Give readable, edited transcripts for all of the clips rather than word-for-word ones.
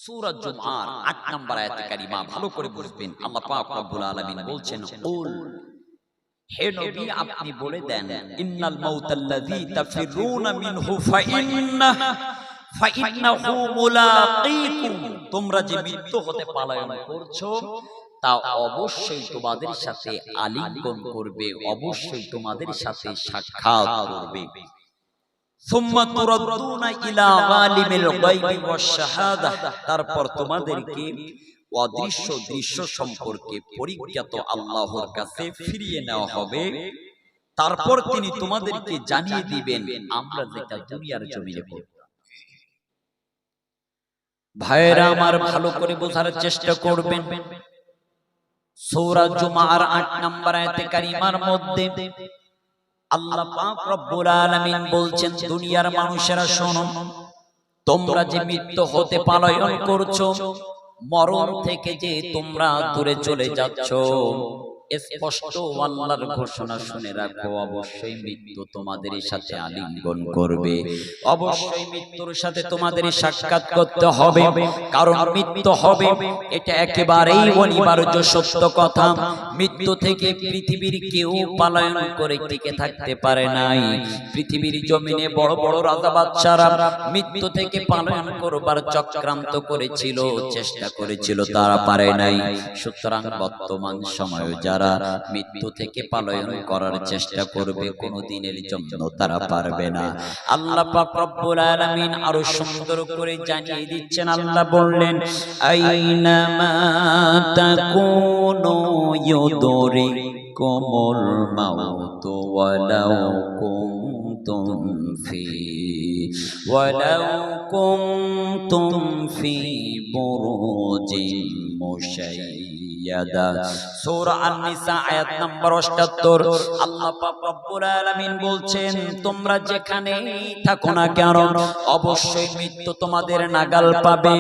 সূরা জুমআর ৮ নম্বর আয়াতে কারিমা ভালো করে বুঝবেন। আল্লাহ পাক রব্বুল আলামিন বলছেন, কুল, হে নবী আপনি বলে দেন, ইন্নাল মাউতাল্লাযী তাফিরুনা মিনহু ফাইন্নাহু মুলাকীকুম, তোমরা যে মৃত্যু হতে পলায়ন করছো তা অবশ্যই তোমাদের সাথে আলিঙ্গন করবে, অবশ্যই তোমাদের সাথে সাক্ষাৎ করবে। সুম্মা তুরাদ্দুনা ইলা গালিবিল গায়বি ওয়াশ শাহাদা, তারপর তোমাদেরকে অদৃশ্য দৃশ্য সম্পর্কে পরিজ্ঞাত আল্লাহর কাছে ফিরিয়ে নেওয়া হবে। তারপর তিনি তোমাদেরকে জানিয়ে দিবেন আমরা যেটা দুনিয়ার জমিনে করব। ভাইরা আমার ভালো করে বোঝার চেষ্টা করবেন। সূরা জুমআর ৮ নম্বর আয়াতে কারিমার মধ্যে আল্লাহ পাক রব্বুল আলামিন বলছেন, দুনিয়ার মানুষেরা শোনো, তোমরা যে মৃত্যু হতে পলায়ন করছো, মরণ থেকে যে তোমরা দূরে চলে যাচ্ছ, স্পষ্ট আল্লাহর ঘোষণা শুনে রাখো, অবশ্যই মৃত্যু তোমাদের সাথে আলিঙ্গন করবে, অবশ্যই মৃত্যুর সাথে তোমাদের সাক্ষাৎ করতে হবে। কারণ মৃত্যু হবে, এটা একেবারেই অনিবার্য সত্য কথা। মৃত্যু থেকে পৃথিবীর কেউ পলায়ন করে টিকে থাকতে পারে নাই। পৃথিবীর জমিনে বড় বড় রাজা বাদশারা মৃত্যু থেকে পলায়ন করবার চক্রান্ত করেছিল, চেষ্টা করেছিল, তারা পারে নাই। সুতরাং বর্তমান সময়ে যারা মৃত্যু থেকে পলায়ন করার চেষ্টা করবে, কোনো দিনের জন্য তারা পারবে না। আল্লাহ পাক রব্বুল আলামিন আরো সুন্দর করে জানিয়ে দিচ্ছেন। আল্লাহ বললেন, আইনামা তাকুনু ইউদরিকুমুল মাউত ওয়ালাউ কুনতুম ফি বুরুজিন মুশাইয়াদা। সূরা আন-নিসা আয়াত নম্বর ৭৮। আল্লাহ পাক রব্বুল আলামিন বলছেন, তোমরা যেখানেই থাকো না কেন, অবশ্যই মৃত্যু তোমাদের নাগাল পাবে।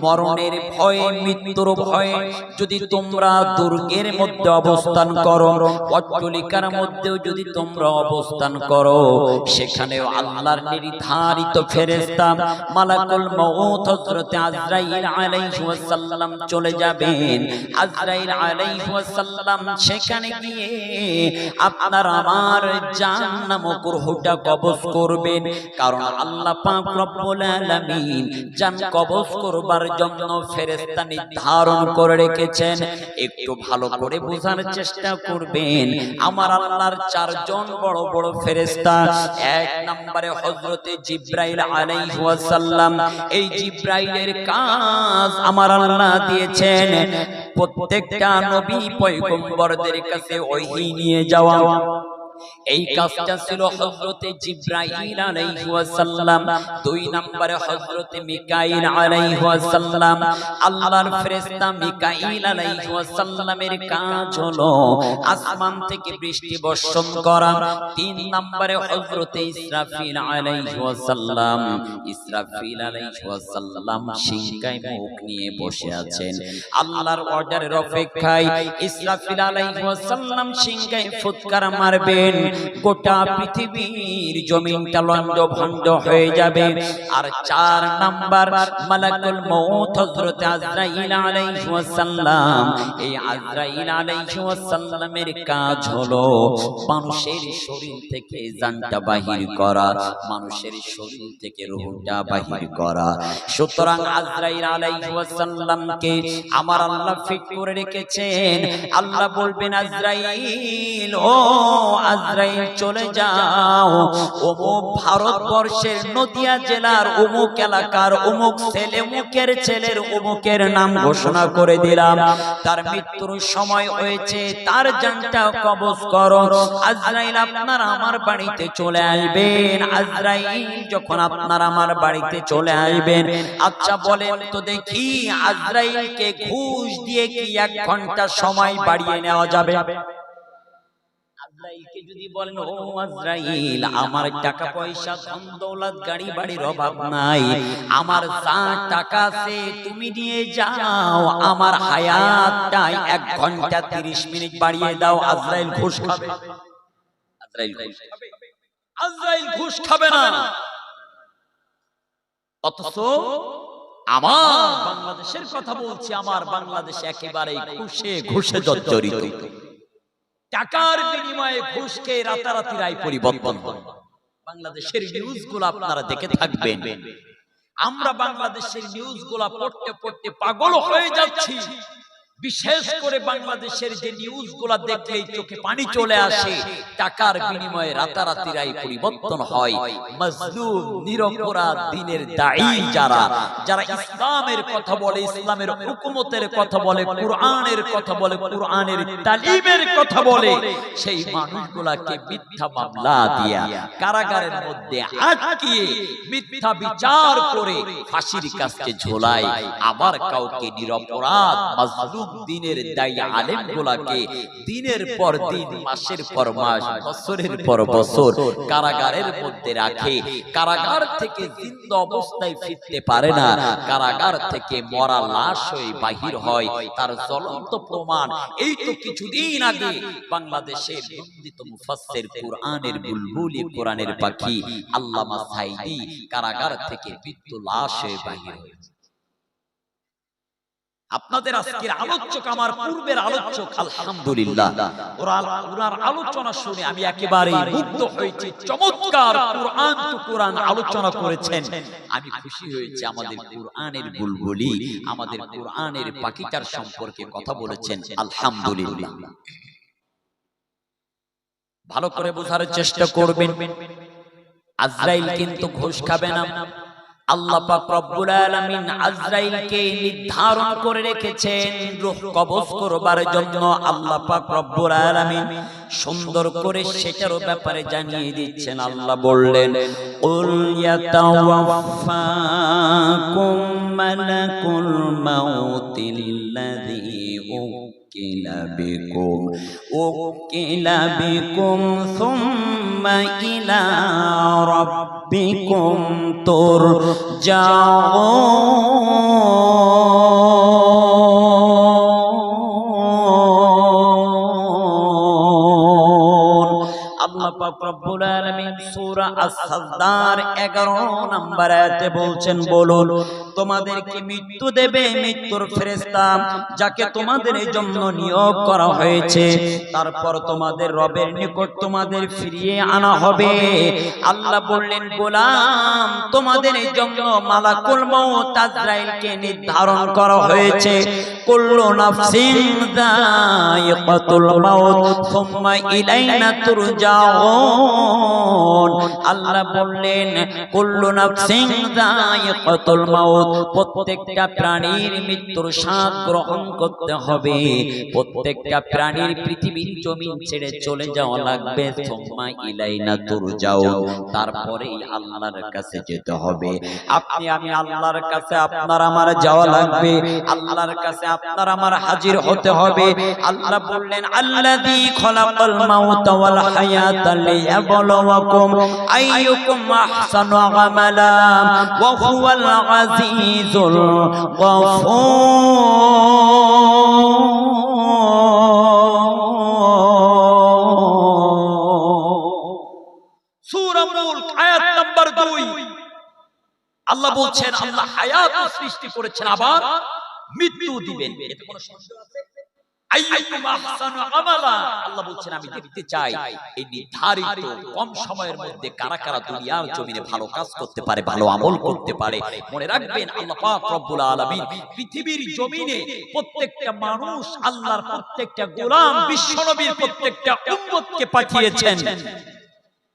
মরণের ভয়ে, মৃত্যুর ভয়ে যদি তোমরা দুর্গের মধ্যে অবস্থান করো, অট্টালিকার মধ্যেও যদি তোমরা অবস্থান করো, সেখানেও আল্লাহর নির্ধারিত ফেরেশতা মালাকুল মউত হযরত আজরাইল আলাইহিস সালাম চলে যাবেন। আজরাইল আলাইহিস সালাম সেখানে গিয়ে আপনার আমার জান নামক রূহটা কবজ করবেন। কারণ আল্লাহ পাক রব্বুল আলামিন জান কবজ করবার জন্য ফেরেশতা নির্ধারণ করে রেখেছেন। একটু ভালো করে বোঝার চেষ্টা করবেন। আমার আল্লাহর চারজন বড় বড় ফেরেশতা। এক নম্বরে হযরতে জিবরাইল আলাইহিস সালাম। এই জিবরাইলের কাজ আমার আল্লাহ দিয়েছেন প্রত্যেকটা নবী পয়গম্বরদের কাছে ওহী নিয়ে যাওয়া। এই কাজটা ছিল হযরতে জিবরাইল আলাইহিস সালাম। দুই নম্বরে হযরতে মিকাইল আলাইহিস সালাম। আল্লাহর ফেরেশতা মিকাইল আলাইহিস সালামের কাজ হলো আসমান থেকে বৃষ্টি বর্ষণ করা। তিন নম্বরে হযরতে ইসরাফিল আলাইহিস সালাম। ইসরাফিল আলাইহিস সালাম সিংহায় মুখ নিয়ে বসে আছেন, আল্লাহর অর্ডারের অপেক্ষায়। ইসরাফিল আলাইহিস সালাম সিংহায় ফুৎকার মারবেন, গোটা পৃথিবীর জমিনটা লন্ডভন্ড হয়ে যাবে। আর চার নাম্বার মালাকুল মউত হযরত আজরাইল আলাইহিস সালাম। এই আজরাইল আলাইহিস সালামের কাজ হলো মানুষের শরীর থেকে জানটা বাহির করা, মানুষের শরীর থেকে রূহটা বাহির করা। সুতরাং আজরাইল আলাইহিস সালামকে আমার আল্লাহ ফিট করে রেখেছেন। আল্লাহ বলবেন, আজরাইল, ও আজরাইল চলে যাও, অমুক ভারতবর্ষের নদিয়া জেলার অমুক এলাকার অমুক ছেলে, অমুকের ছেলের অমুকের নাম ঘোষণা করে দিলাম, তার মৃত্যুর সময় হয়েছে, তার জানটা কবজ করো। আজরাইল আপনার আমার বাড়িতে চলে আসবেন। আজরাইল যখন আপনার আমার বাড়িতে চলে আসবেন, আচ্ছা বলেন তো দেখি, আজরাইলকে ঘুষ দিয়ে কি 1 ঘন্টা সময় বাড়িয়ে নেওয়া যাবে? আজরাইলকে যদি বলেন, ও আজরাইল, আমার টাকা পয়সা ধন দৌলত গাড়ি বাড়ির অভাব নাই, আমার যা টাকা আছে তুমি নিয়ে যাও, আমার হায়াতটা 1 ঘন্টা 30 মিনিট বাড়িয়ে দাও। আজরাইল ঘুষ খাবে? আজরাইল ঘুষ খাবে? আজরাইল ঘুষ খাবে না। অথচ আমার বাংলাদেশের কথা বলছি, আমার বাংলাদেশ একেবারে ঘুষে ঘুষে জর্জরিত। টাকার বিনিময়ে ঘুষকে রাতারাতি রায় পরিবর্তন হয়। বাংলাদেশের নিউজগুলো আপনারা দেখে থাকবেন, আমরা বাংলাদেশের নিউজগুলো পড়তে পড়তে পাগল হয়ে যাচ্ছি। বিশেষ করে বাংলাদেশের যে নিউজগুলো দেখলেই চোখে পানি চলে আসে, টাকার বিনিময়ে রাতারাতি রায় পরিবর্তন হয়। মাজলুম নিরপরাধ দিনের দায়ী যারা যারা ইসলামের কথা বলে, ইসলামের হুকুমতের কথা বলে, কুরআনের কথা বলে, কুরআনের তালিমের কথা বলে, সেই মানুষগুলাকে মিথ্যা মামলা দিয়া কারাগারের মধ্যে আটকিয়ে মিথ্যা বিচার করে ফাঁসির কাছে ঝোলায়। আবার কাউকে নিরপরাধ মাজলুম দিনের দায়ী আলেমগুলাকে দিনের পর দিন, মাসের পর মাস, বছরের পর বছর কারাগারের মধ্যে রাখে। কারাগার থেকে জিন্দা অবস্থায় ফিরতে পারে না, কারাগার থেকে মরা লাশ হয়ে বাহির হয়। তার জ্বলন্ত প্রমাণ এই তো কিছুদিন আগে বাংলাদেশের নন্দিত মুফাসসির, কুরআনের বুলবুলি, কোরআনের পাখি আল্লামা সাঈদী কারাগার থেকে মৃত্যু লাশ হয়ে বাহির হয়েছে। আপনাদের আজকের আলোচক আমার পূর্বের আলোচক, আলহামদুলিল্লাহ, ওনার আলোচনা শুনে আমি একেবারে মুগ্ধ হয়েছি। চমৎকার কুরআন টু কুরআন আলোচনা করেছেন, আমি খুশি হয়েছি। আমাদের কুরআনের বুলবুলি, আমাদের কুরআনের পাখিটার সম্পর্কে কথা বলেছেন, আলহামদুলিল্লাহ। ভালো করে বোঝার চেষ্টা করবেন, আজরাইল কিন্তু ঘুষ খাবে না। আল্লাহ পাক রব্বুল আলামিন আজরাইলকে নির্ধারণ করে রেখেছেন রূহ কবজ করবার জন্য। আল্লাহ পাক রব্বুল আলামিন সুন্দর করে সেটার ব্যাপারে জানিয়ে দিচ্ছেন। আল্লাহ বললেন, কুল ইয়াতাওয়াফাকুম মালাকুল মাউতিল্লাযী উকিলা বিকুম সুম্মা ইলা রাব্বিকুম তুরজাউন। আল্লাহ পাক রব্বুল আলামিন সূরা আস-সাজদার 11 নম্বর আয়াতে বলছেন, বলুন তোমাদেরকে মৃত্যু দেবে মৃত্যুর ফেরেশতা, যাকে তোমাদের জন্য নিয়োগ করা হয়েছে, তারপর তোমাদের রবের নিকট তোমাদের ফিরিয়ে আনা হবে। আল্লাহ বললেন, গোলাম তোমাদের জন্য মালাকুল মউত আজরাইলকে নির্ধারণ করা হয়েছে। কুল্লু নাফসিন যায়িকাতুল মাউত সুম্মা ইলাইনা তুরজাউন। আল্লাহ বললেন, কুল্লু নাফসিন যায়িকাতুল মাউত, প্রত্যেকটা প্রাণীর মৃত্যুর স্বাদ গ্রহণ করতে হবে, প্রত্যেকটা প্রাণীর পৃথিবীর জমিন ছেড়ে চলে যাওয়া লাগবে। সুম্মা ইলাইনা তুরজাউন, তারপরেই আল্লাহর কাছে যেতে হবে। আপনি আমি আল্লাহর কাছে, আপনার আমার যাওয়া লাগবে, আল্লাহর কাছে আপনার আমার হাজির হতে হবে। আল্লাহ বললেন, আল্লাযী খলাকাল মাউতা ওয়াল হায়াতা লিয়াবলুয়াকুম আইয়ুকুম আহসানু আমালা ওয়া হুয়াল আজিজুল গফুর। সূরা মুলক আয়াত নাম্বার 2। আল্লাহ বলছেন, আল্লাহ হায়াত সৃষ্টি করেছেন, আবার মৃত্যু দিবেন। এতে কোনো সন্দেহ আছে? আইয়ুকুম আহসানু আমালা, আল্লাহ বলছেন আমি দেখতে চাই এই নির্ধারিত কম সময়ের মধ্যে কারা কারা দুনিয়ার জমিনে ভালো কাজ করতে পারে, ভালো আমল করতে পারে। মনে রাখবেন, আল্লাহ পাক রব্বুল আলামিন পৃথিবীর জমিনে প্রত্যেকটা মানুষ, আল্লাহর প্রত্যেকটা গোলাম, বিশ্বনবীর প্রত্যেকটা উম্মতকে পাঠিয়েছেন।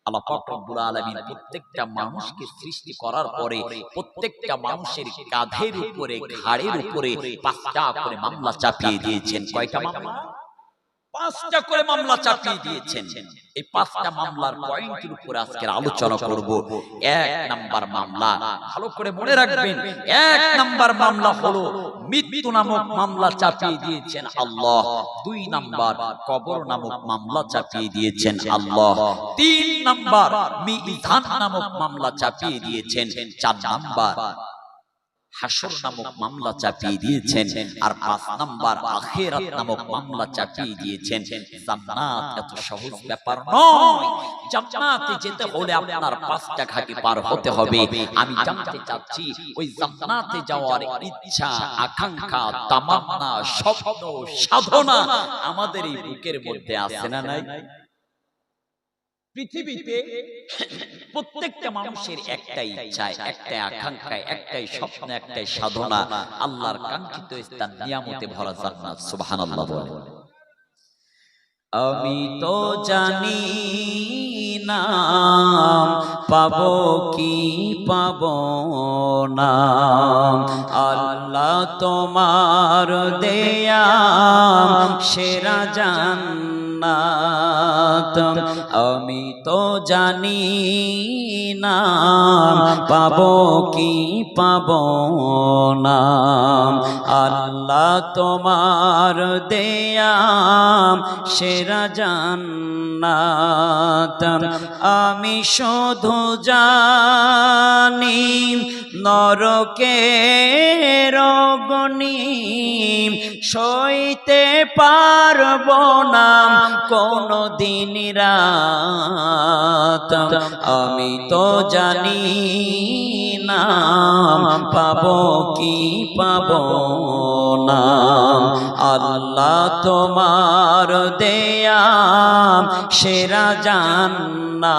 আল্লাহ পাক রব্বুল আলামিন প্রত্যেকটা মানুষকে সৃষ্টি করার পরে প্রত্যেকটা মানুষের কাঁধের উপরে, ঘাড়ের উপরে 5টা করে মামলা চাপিয়ে দিয়েছেন। কয়টা মামলা? 5টা করে মামলা চাপিয়ে দিয়েছেন। এই 5টা মামলার পয়েন্টের উপরে আজকে আলোচনা করব। 1 নাম্বার মামলা, ভালো করে মনে রাখবেন, 1 নাম্বার মামলা হলো মৃত্যু নামক মামলা চাপিয়ে দিয়েছেন আল্লাহ। 2 নাম্বার কবর নামক মামলা চাপিয়ে দিয়েছেন আল্লাহ। 3 নাম্বার মিজান নামক মামলা চাপিয়ে দিয়েছেন। 4 নাম্বার হাসর নামক মামলা চাপিয়ে দিয়েছেন, আর 5 নাম্বার আখিরাত নামক মামলা চাপিয়ে দিয়েছেন। জান্নাত এত সহজ ব্যাপার নয়। জান্নাতে যেতে হলে আপনার 5টা ঘাটি পার হতে হবে। আমি জানতে চাচ্ছি ওই জান্নাতে যাওয়ার ইচ্ছা, আকাঙ্ক্ষা, তামান্না, স্বপ্ন, সাধনা আমাদের এই বুকের মধ্যে আছে না নাই? পৃথিবীতে প্রত্যেকটা মানুষের একটাই ইচ্ছা, একটাই আকাঙ্ক্ষা, একটাই স্বপ্ন, একটাই সাধনা, আল্লাহর কাঙ্ক্ষিত স্থান, নিয়ামতে ভরা জান্নাত। সুবহানাল্লাহ বলে। আমি তো জানি না পাবো কি পাবো না, আল্লাহ তোমার দেয়া সেরা জান্নাত। আমি তো জানি না পাবো কি পাবো না, আল্লাহ তোমার দেয়া সেরা জান্নাত। আমি শুধু জানি নরকের অগ্নি সইতে পারবো না কোনদিন রাত। আমি তো জানি না পাবো কি পাবো না, আল্লাহ তোমার দেয়া সেরা জান্নাত।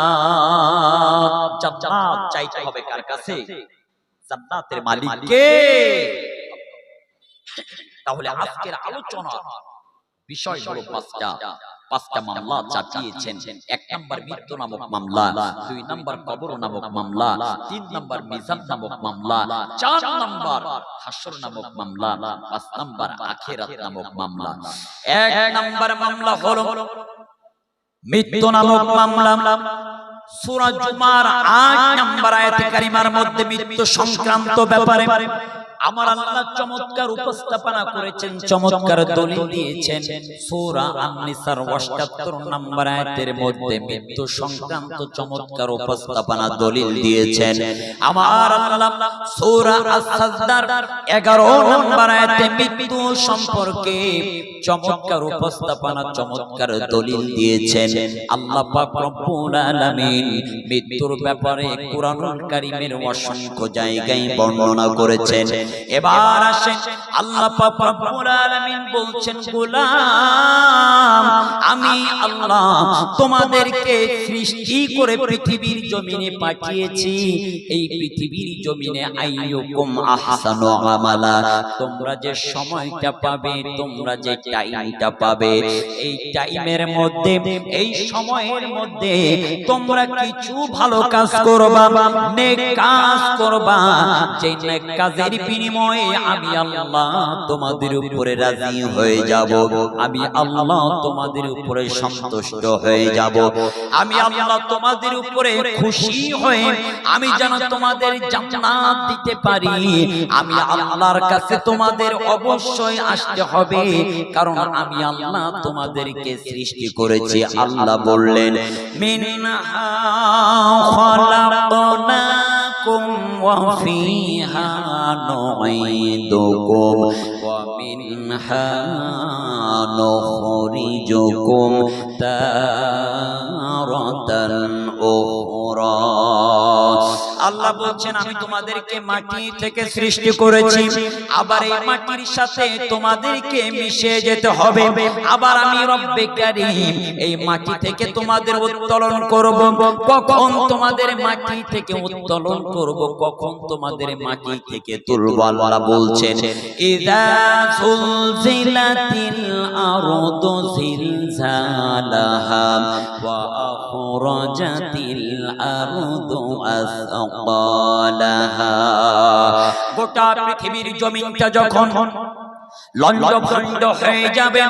জান্নাত চাইতে হবে কার কাছে? জান্নাতের মালিককে। তাহলে আজকের আলোচনা বিষয় হলো 5টা মামলা চাপিয়েছেন। 1 নাম্বার মৃত্যু নামক মামলা, 2 নাম্বার কবর নামক মামলা, 3 নাম্বার মিজান নামক মামলা, 4 নাম্বার হাসর নামক মামলা, 5 নাম্বার আখিরাত নামক মামলা। 1 নাম্বার মামলা হলো মৃত্যু নামক মামলা। সূরা জুমার 8 নাম্বার আয়াতে কারিমার মধ্যে মৃত্যু সংক্রান্ত ব্যাপারে আমার আল্লাহ চমৎকার উপস্থাপনা করেছেন, চমৎকার দলিল দিয়েছেন। সূরা আন-নিসার 78 নম্বর আয়াতের মধ্যে মৃত্যু সংক্রান্ত চমৎকার উপস্থাপনা দলিল দিয়েছেন আমার আল্লাহ। সূরা আস-সাজদার 11 নম্বর আয়াতে মৃত্যু সম্পর্কে চমৎকার উপস্থাপনা, চমৎকার দলিল দিয়েছেন আল্লাহ পাক রব্বুল আলামিন। মৃত্যুর ব্যাপারে কুরআনুল কারীমের অসংখ্য জায়গায় বর্ণনা করেছেন। এবার আসেন আল্লাহ পাক রব্বুল আলামিন বলছেন, গোলাম আমি আল্লাহ তোমাদেরকে সৃষ্টি করে পৃথিবীর জমিনে পাঠিয়েছি। এই পৃথিবীর জমিনে আইয়ুকুম আহসানু আমালা, তোমরা যে সময়টা পাবে, তোমরা যে টাইমটা পাবে, এই টাইমের মধ্যে, এই সময়ের মধ্যে তোমরা কিছু ভালো কাজ করবা, নেক কাজ করবা। যে নেক কাজের বিনিময়ে আমি আল্লাহ তোমাদের উপরে রাজি হয়ে যাব, আমি আল্লাহ তোমাদের উপরে সন্তুষ্ট হয়ে যাব, আমি আল্লাহ তোমাদের উপরে খুশি হয়ে আমি যেন তোমাদের জান্নাত দিতে পারি। আমি আল্লাহর কাছে তোমাদের অবশ্যই আসতে হবে, কারণ আমি আল্লাহ তোমাদেরকে সৃষ্টি করেছি। আল্লাহ বললেন, মিনহা খালাকনাকুম ওয়া ফিহা নুঈদুকুম ওয়া মিনহা নুখরিজুকুম তারাতান উখরা। আল্লাহ বলছেন, আমি তোমাদেরকে মাটি থেকে সৃষ্টি করেছি, আবার এই মাটির সাথে তোমাদেরকে মিশে যেতে হবে। আবার আমি রব্বে কারীম এই মাটি থেকে তোমাদের উত্তোলন করব। কখন তোমাদের মাটি থেকে উত্তোলন করব, কখন তোমাদের মাটি থেকে তুলব? আল্লাহ বলছেন, ইযা যুলজিলাতিল আরদু জিলজালাহা ওয়া আখরাজাতিল আরদু আসকালাহা। গোটা পৃথিবীর জমিনটা যখন লণ্ডভণ্ড হয়ে যাবে,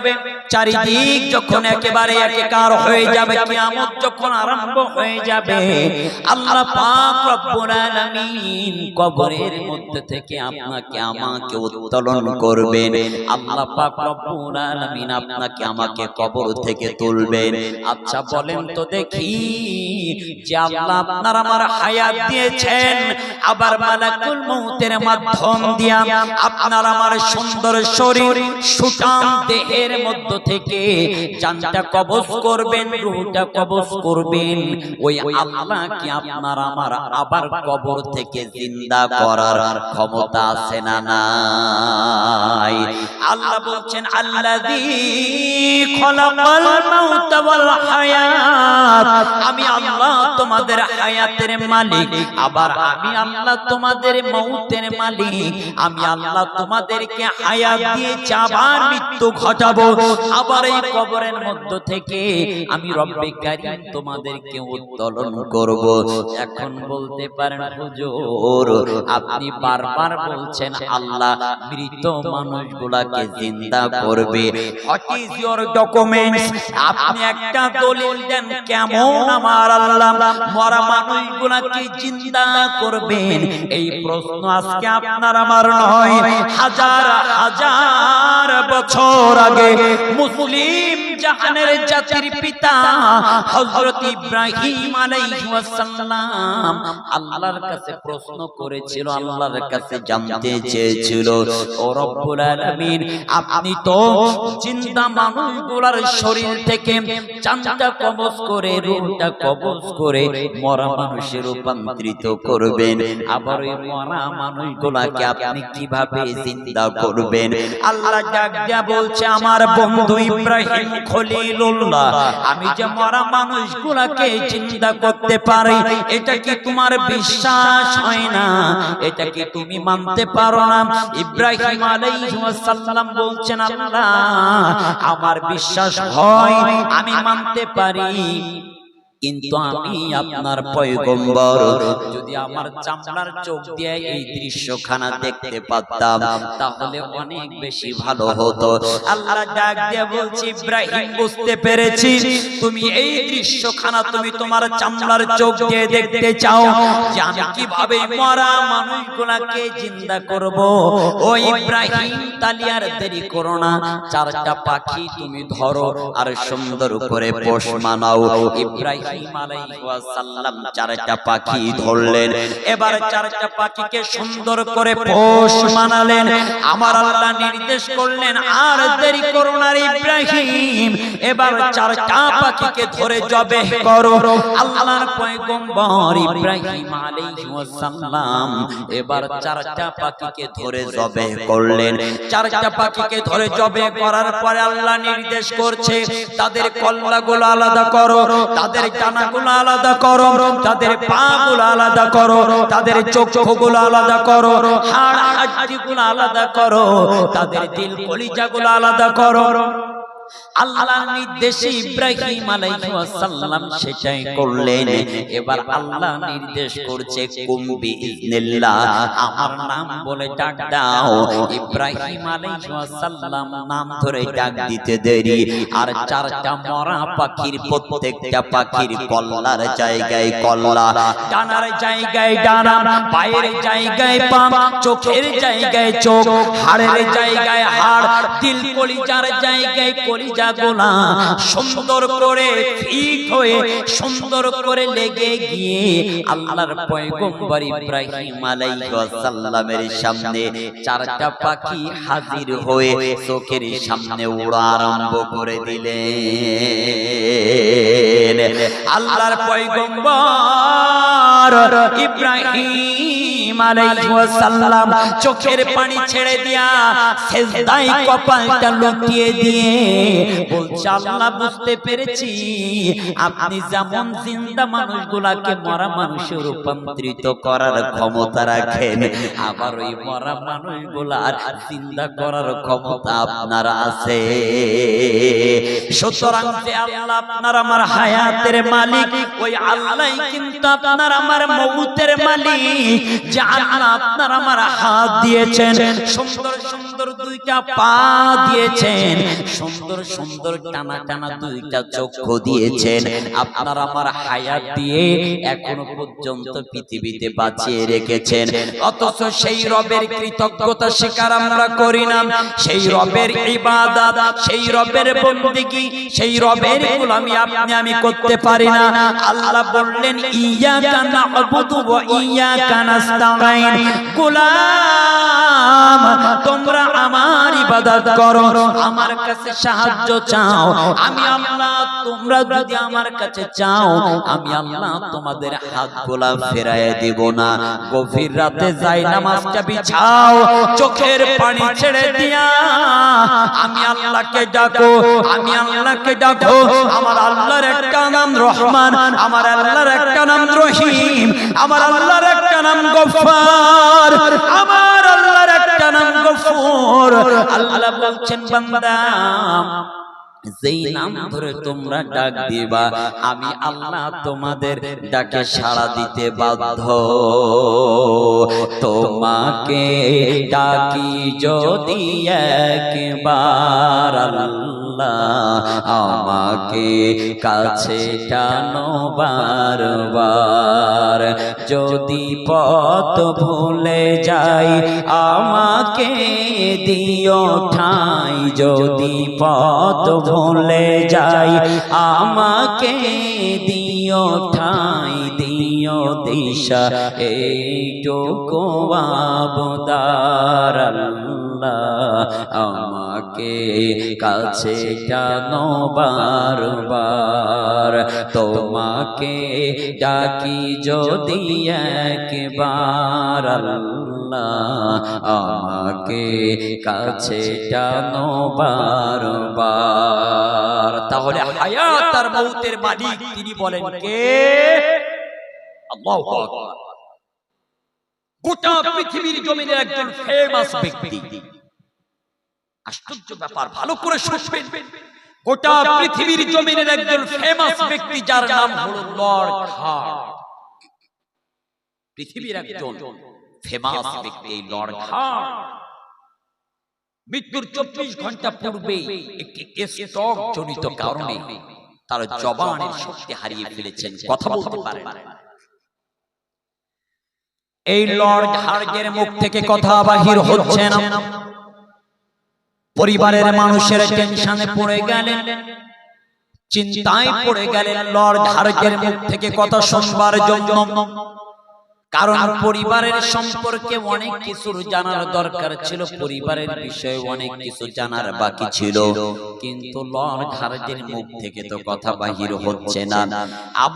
চারিদিক যখন একেবারে একাকার হয়ে যাবে, কিয়ামত যখন আরম্ভ হয়ে যাবে, আল্লাহ পাক রব্বুল আলামিন কবরের মধ্যে থেকে আপনাকে আমাকে উত্তোলন করবেন। আল্লাহ পাক রব্বুল আলামিন আপনাকে আমাকে কবর থেকে তুলবেন। আচ্ছা বলেন তো দেখি, যে আল্লাহ আপনার আমার হায়াত দিয়েছেন, আবার মালাকুল মউতের মাধ্যম দিয়া আপনার আমার সুন্দর শরীর সুঠাম দেহের মধ্য থেকে জানটা কবজ করবেন, রূহটা কবজ করবেন, ওই আল্লাহ কি আপনার আমার আবার কবর থেকে জিন্দা করার ক্ষমতা আছে না নাই? আল্লাহ বলছেন, আল্লাযী খলাকাল মাউতা ওয়াল হায়াত, আমি আল্লাহ তোমাদের হায়াতের মালিক, আবার আমি আল্লাহ তোমাদের মউতের মালিক। আমি আল্লাহ তোমাদেরকে হায়াত দিয়েছি, আবার মৃত্যু ঘটাবো, আবার এই কবরের মধ্য থেকে আমি রব্বে কারীম তোমাদেরকে উত্তোলন করব। এখন বলতে পারেন হুজুর, আপনি বারবার বলছেন আল্লাহ মৃত মানুষগুলাকে জিন্দা করবে, হোয়াট ইজ ইওর ডকুমেন্টস? আপনি একটা দলিল দেন, কেমন আমার আল্লাহ মরা মানুষগুলাকে জিন্দা করবেন? এই প্রশ্ন আজকে আপনার আমার নয়, হাজার হাজার বছর আগে মুসলিম জাহানের জাতির পিতা হযরত ইব্রাহিম আলাইহিস সালাম আল্লাহর কাছে প্রশ্ন করেছিল, আল্লাহর কাছে জানতে চেয়েছিল, ও রব্বুল আলামিন, আপনি তো জিন্দা মানুষগুলোর শরীর থেকে জানটা কবজ করে, রূহটা কবজ করে মরা মানুষে রূপান্তরিত করবেন, আবার ওই মরা মানুষগুলোকে আপনি কিভাবে জিন্দা করবেন? আল্লাহ ডাক দিয়া বলছে, আমার বন্ধু ইব্রাহিম খলিলুল্লাহ, আমি যে মরা মানুষগুলোকে জিন্দা করতে পারি, এটা কি তোমার বিশ্বাস হয় না? এটা কি তুমি মানতে পারো না? ইব্রাহিম আলাইহিস সালাম বলছেন, আল্লাহ আমার বিশ্বাস হয়, আমি মানতে পারি, কিন্তু আমি আপনার পয়গম্বর, যদি আমার চামড়ার চোখ দিয়ে এই দৃশ্যখানা দেখতে পারতাম তাহলে অনেক বেশি ভালো হতো। আল্লাহ ডাক দিয়ে বলছে, ইব্রাহিম বুঝতে পেরেছি, তুমি এই দৃশ্যখানা তুমি তোমার চামড়ার চোখ দিয়ে দেখতে চাও যে আমি কিভাবে মরা মানুষগুলোকে জিন্দা করব। ও ইব্রাহিম, তালিয়ার দেরি করো না, চারটা পাখি তুমি ধরো আর সুন্দর করে পোষ মানাও। ইব্রাহিম আলাইহিস সালাম চারটা পাখি ধরলেন, এবার চারটা পাখিকে সুন্দর করে পোষ মানালেন। আমার আল্লাহ নির্দেশ করলেন, আর দেরি করো না ইব্রাহিম, এবার চারটা পাখিকে ধরে জবেহ করো। আল্লাহর পয়গম্বর ইব্রাহিম আলাইহিস সালাম এবার চারটা পাখিকে ধরে জবেহ করলেন। চারটা পাখিকে ধরে জবেহ করার পরে আল্লাহ নির্দেশ করছে, তাদের কল্লাগুলো আলাদা করো, তাদের ডানাগুলো আলাদা করো, তাদের পাগুলো আলাদা করো, তাদের চোখগুলো আলাদা করো, হাড় হাড্ডিগুলো আলাদা করো, তাদের দিল কলিজাগুলো আলাদা করো। আল্লাহর নির্দেশে ইব্রাহিম আলাইহিস সালাম সেটাই করলেন। এবার আল্লাহ নির্দেশ করছে, কুম বিইজনিল্লাহ, আমার নাম বলে ডাক দাও। ইব্রাহিম আলাইহিস সালাম নাম ধরে ডাক দিতে দেরি, আর চারটা মরা পাখির প্রত্যেকটা পাখির কল্লার জায়গায় কল্লা, ডানার জায়গায় ডানা, পায়ের জায়গায় পা, চোখের জায়গায় চোখ, হাড়ের জায়গায় হাড়, দিল কলিজার জায়গায় কলিজা গোলা সুন্দর করে ফিট হয়ে সুন্দর করে লেগে গিয়ে আল্লাহর পয়গম্বর ইব্রাহিম আলাইহিস সালামের সামনে চারটা পাখি হাজির হয়ে চোখের সামনে উড়া আরম্ভ করে দিলেন। আল্লাহর পয়গম্বর ইব্রাহিম আলাইহিস সালাম চোখের পানি ছেড়ে দিয়া সিজদায় কপালটা লুটিয়ে দিয়ে বলছে, আল্লাহ বুঝতে পেরেছি, আপনি যেমন জিন্দা মানুষগুলাকে মরা মানুষে রূপান্তরিত করার ক্ষমতা রাখেন, আবার ওই মরা মানুষগুলার জিন্দা করার ক্ষমতা আপনার আছে। সুতরাং যে আল্লাহ আপনার আমার হায়াতের মালিক, ওই আল্লাহ কিন্তু আপনার আমার মউতের মালিক। যে আল্লাহ আপনার আমার হাত দিয়েছেন, সুন্দর সুন্দর দুই দুইটা পা দিয়েছেন, সুন্দর সুন্দর টানা টানা দুইটা চক্ষু দিয়েছেন, আপনার আমার হায়াত দিয়ে এখনো পর্যন্ত পৃথিবীতে বাঁচিয়ে রেখেছেন। অথচ সেই রবের কৃতজ্ঞতা স্বীকার আমরা করি না, সেই রবের ইবাদত, সেই রবের বন্দেগী, সেই রবের গোলামি আপনি আমি করতে পারি না। আল্লাহ বললেন ইয়াকা না'বুদু ওয়া ইয়াকা নাস্তাঈন, গোলাম তোমরা আমার ইবাদত করো, আমার কাছে সাহায্য চাও, আমি আল্লাহ তোমরা যদি আমার কাছে চাও আমি আল্লাহ তোমাদের হাত গোলা ফেরায় দেব না। গভীর রাতে যাই নামাজটা বিছাও, চোখের পানি ছেড়ে দিয়া আমি আল্লাহকে ডাকো, আমি আল্লাহকে ডাকো। আমার আল্লাহর একটা নাম রহমান, আমার আল্লাহর একটা নাম রহিম, আমার আল্লাহর একটা নাম গফফার, আমার আল্লাহর একটা নাম গফুর। আল্লাহ বলছেন বান্দা যেই নাম ধরে তোমরা ডাক দিবা আমি আল্লাহ তোমাদের ডাকে সাড়া দিতে বাধ্য। তোমাকে ডাকি যদি একবার আল্লাহ আমাকে কাছে টানো বারবার, যদি পথ ভুলে যাই আমাকে দিও ঠাঁই, যদি পথ ভুলে যাই আমাকে দিও ঠাঁই, দিও দিশা এইটুকু আবদার আল্লাহ আমাকে কাছে টানো বারবার। তোমাকে ডাকি যদি একবার আল্লাহ আমাকে কাছে টানো বারবার। তাহলে হায়াত আর মউতের মালিক তিনি বলেন কে? আল্লাহু আকবার। গোটা পৃথিবীর জমিনের একজন ফেমাস ব্যক্তি। আশ্চর্য ব্যাপার, ভালো করে শুনবেন। গোটা পৃথিবীর জমিনের একজন ফেমাস ব্যক্তি যার নাম হলো লর্ড খান। পৃথিবীর একজন ফেমাস ব্যক্তি লর্ড খান মৃত্যুর 24 ঘন্টা পূর্বে একটি স্ট্রোক জনিত কারণে তার জবানের শক্তি হারিয়ে ফেলেছেন, কথা বলতে পারেন না। এই লর্ড খানের মুখ থেকে কথা বাহির হচ্ছে না। পরিবারের মানুষের টেনশনে পড়ে গেলেন, চিন্তায় পড়ে গেলেন লর্ড খানের মুখ থেকে কথা শুনবার জন্য। কারণ পরিবারের সম্পর্কে অনেক কিছু জানার দরকার ছিল, পরিবারের বিষয়ে অনেক কিছু জানার বাকি ছিল, কিন্তু লর্ড খানের মুখ থেকে তো কথা বাহির হচ্ছে না। আবার